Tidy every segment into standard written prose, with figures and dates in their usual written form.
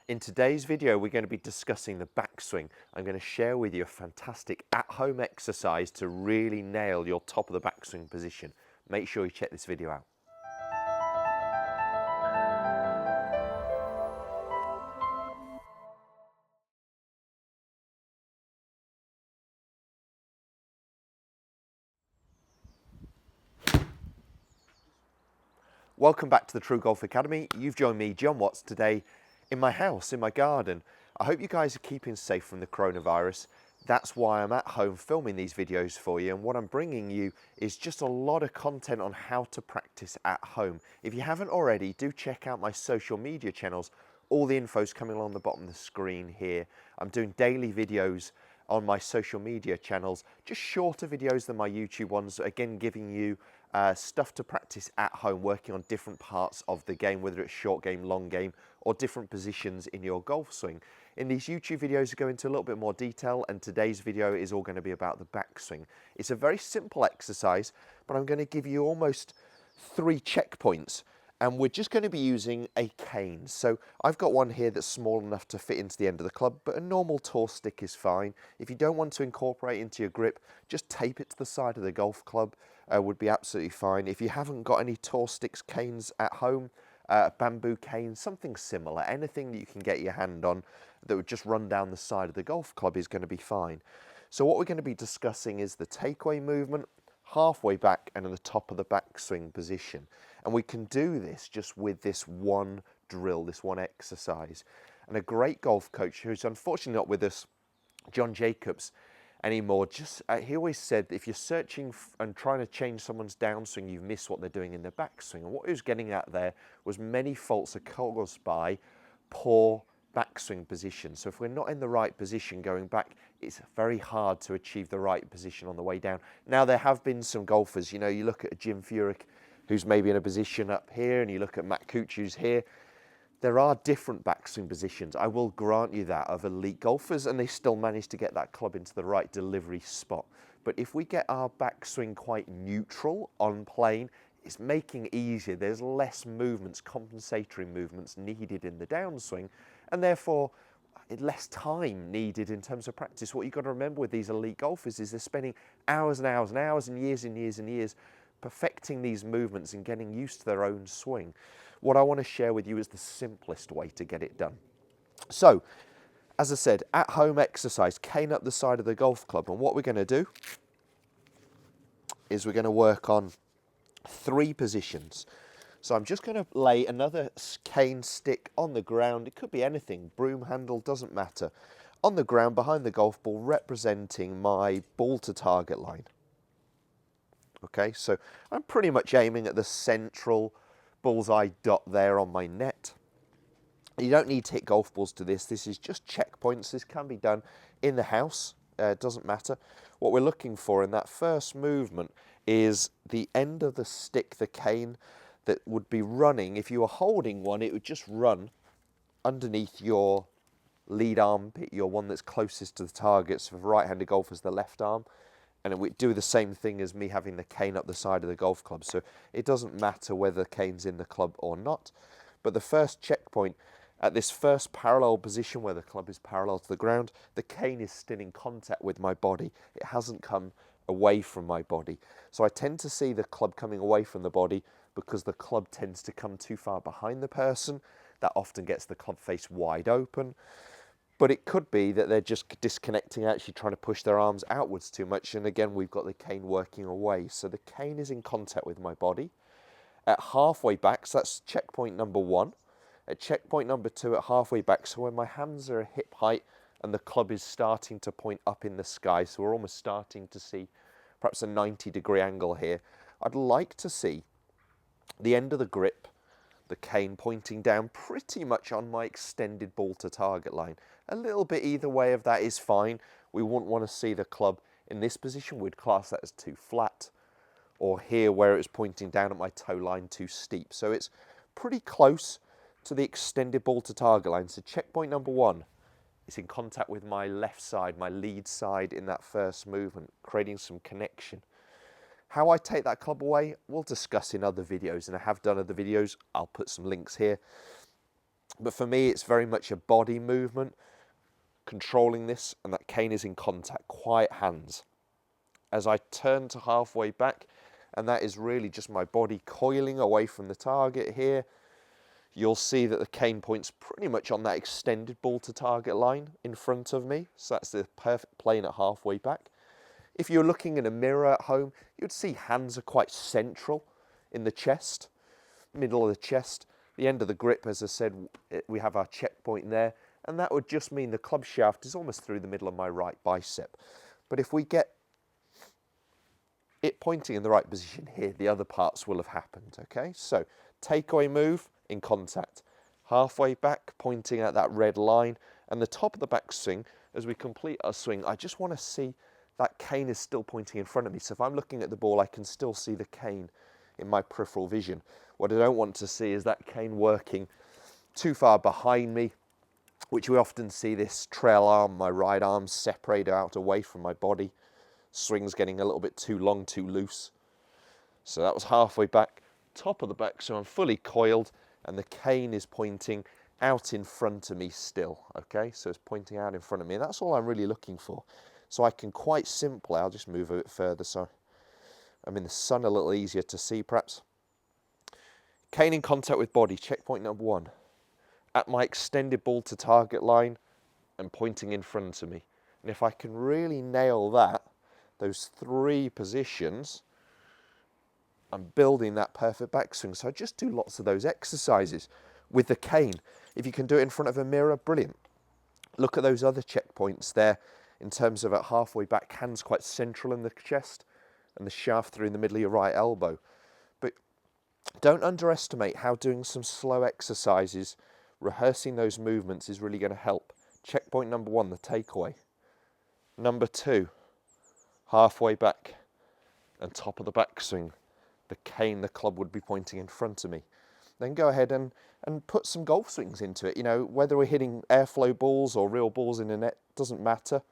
In today's video, we're going to be discussing the backswing. I'm going to share with you a fantastic at-home exercise to really nail your top of the backswing position. Make sure you check this video out. Welcome back to the TruGolf Academy. You've joined me, Jon Watts, today in my house, in my garden. I hope you guys are keeping safe from the coronavirus. That's why I'm at home filming these videos for you, and what I'm bringing you is just a lot of content on how to practice at home. If you haven't already, do check out my social media channels. All the info's coming along the bottom of the screen here. I'm doing daily videos on my social media channels, just shorter videos than my YouTube ones, again giving you stuff to practice at home, working on different parts of the game, whether it's short game, long game, or different positions in your golf swing. In these YouTube videos, I go into a little bit more detail, and today's video is all going to be about the backswing. It's a very simple exercise, but I'm going to give you almost 3 checkpoints, and we're just going to be using a cane. So I've got one here that's small enough to fit into the end of the club, but a normal tour stick is fine. If you don't want to incorporate into your grip, just tape it to the side of the golf club, would be absolutely fine. If you haven't got any tour sticks, canes at home, bamboo cane, something similar, anything that you can get your hand on that would just run down the side of the golf club is going to be fine. So what we're going to be discussing is the takeaway movement, halfway back and at the top of the backswing position. And we can do this just with this one drill, this one exercise. And a great golf coach who's unfortunately not with us, John Jacobs, anymore, he always said if you're searching and trying to change someone's downswing, you've missed what they're doing in their backswing. And what he was getting at there was many faults are caused by poor backswing position. So if we're not in the right position going back, it's very hard to achieve the right position on the way down. Now, there have been some golfers, you know, you look at Jim Furyk, who's maybe in a position up here, and you look at Matt Cooch, who's here. There are different backswing positions, I will grant you that, of elite golfers, and they still manage to get that club into the right delivery spot. But if we get our backswing quite neutral on plane, it's making it easier. There's less movements, compensatory movements needed in the downswing, and therefore less time needed in terms of practice. What you've got to remember with these elite golfers is they're spending hours and hours and hours and years and years and years perfecting these movements and getting used to their own swing. What I want to share with you is the simplest way to get it done. So, as I said, at home exercise, cane up the side of the golf club, and what we're going to do is we're going to work on 3 positions. So I'm just going to lay another cane stick on the ground. It could be anything, broom handle, doesn't matter. On the ground behind the golf ball, representing my ball to target line. Okay, so I'm pretty much aiming at the central bullseye dot there on my net. You don't need to hit golf balls to this. This is just checkpoints. This can be done in the house. It doesn't matter. What we're looking for in that first movement is the end of the stick, the cane, that would be running. If you were holding one, it would just run underneath your lead armpit, your one that's closest to the target. So for right-handed golfers, the left arm. And it would do the same thing as me having the cane up the side of the golf club. So it doesn't matter whether the cane's in the club or not. But the first checkpoint, at this first parallel position where the club is parallel to the ground, the cane is still in contact with my body. It hasn't come away from my body. So I tend to see the club coming away from the body because the club tends to come too far behind the person. That often gets the club face wide open. But it could be that they're just disconnecting, actually trying to push their arms outwards too much. And again, we've got the cane working away. So the cane is in contact with my body. At halfway back, so that's checkpoint number 1. At checkpoint number 2, at halfway back, so when my hands are at hip height and the club is starting to point up in the sky, so we're almost starting to see perhaps a 90-degree angle here, I'd like to see the end of the grip, the cane pointing down pretty much on my extended ball to target line. A little bit either way of that is fine. We wouldn't want to see the club in this position. We'd class that as too flat, or here where it was pointing down at my toe line too steep. So it's pretty close to the extended ball to target line. So checkpoint number 1 is in contact with my left side, my lead side in that first movement, creating some connection. How I take that club away, we'll discuss in other videos, and I have done other videos. I'll put some links here. But for me, it's very much a body movement, controlling this, and that cane is in contact, quiet hands. As I turn to halfway back, and that is really just my body coiling away from the target here, you'll see that the cane points pretty much on that extended ball to target line in front of me. So that's the perfect plane at halfway back. If you're looking in a mirror at home, you'd see hands are quite central in the chest, middle of the chest. The end of the grip, as I said, we have our checkpoint there, and that would just mean the club shaft is almost through the middle of my right bicep. But if we get it pointing in the right position here, the other parts will have happened, okay? So, takeaway move in contact, halfway back pointing at that red line, and the top of the backswing, as we complete our swing, I just want to see that cane is still pointing in front of me. So if I'm looking at the ball, I can still see the cane in my peripheral vision. What I don't want to see is that cane working too far behind me, which we often see this trail arm, my right arm separate out away from my body. Swing's getting a little bit too long, too loose. So that was halfway back, top of the back, so I'm fully coiled, and the cane is pointing out in front of me still, okay? So it's pointing out in front of me, and that's all I'm really looking for. So I can quite simply, I'll just move a bit further so I'm in the sun, a little easier to see perhaps. Cane in contact with body, checkpoint number 1. At my extended ball to target line and pointing in front of me. And if I can really nail that, those 3 positions, I'm building that perfect backswing. So I just do lots of those exercises with the cane. If you can do it in front of a mirror, brilliant. Look at those other checkpoints there in terms of at halfway back, hands quite central in the chest and the shaft through in the middle of your right elbow. But don't underestimate how doing some slow exercises, rehearsing those movements is really going to help. Checkpoint number 1, the takeaway. Number 2, halfway back and top of the backswing. The cane, the club would be pointing in front of me. Then go ahead and put some golf swings into it. You know, whether we're hitting airflow balls or real balls in a net, doesn't matter.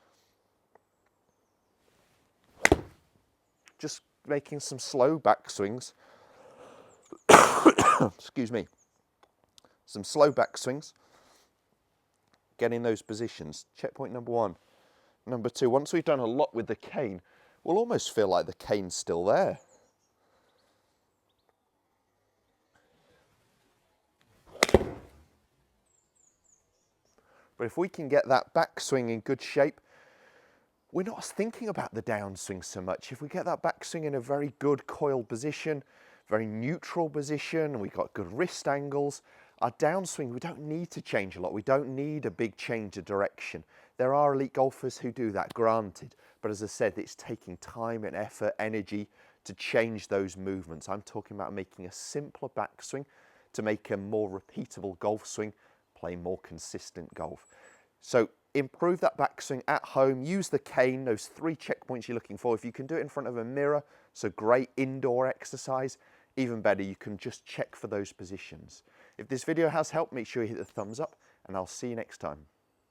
Just making some slow backswings. Excuse me. Some slow backswings. Getting those positions. Checkpoint number 1. Number 2, once we've done a lot with the cane, we'll almost feel like the cane's still there. But if we can get that backswing in good shape, we're not thinking about the downswing so much. If we get that backswing in a very good coiled position, very neutral position, and we've got good wrist angles, our downswing, we don't need to change a lot. We don't need a big change of direction. There are elite golfers who do that, granted. But as I said, it's taking time and effort, energy to change those movements. I'm talking about making a simpler backswing to make a more repeatable golf swing, play more consistent golf. So improve that backswing at home, use the cane, those 3 checkpoints you're looking for. If you can do it in front of a mirror, it's a great indoor exercise. Even better, you can just check for those positions. If this video has helped, make sure you hit the thumbs up, and I'll see you next time.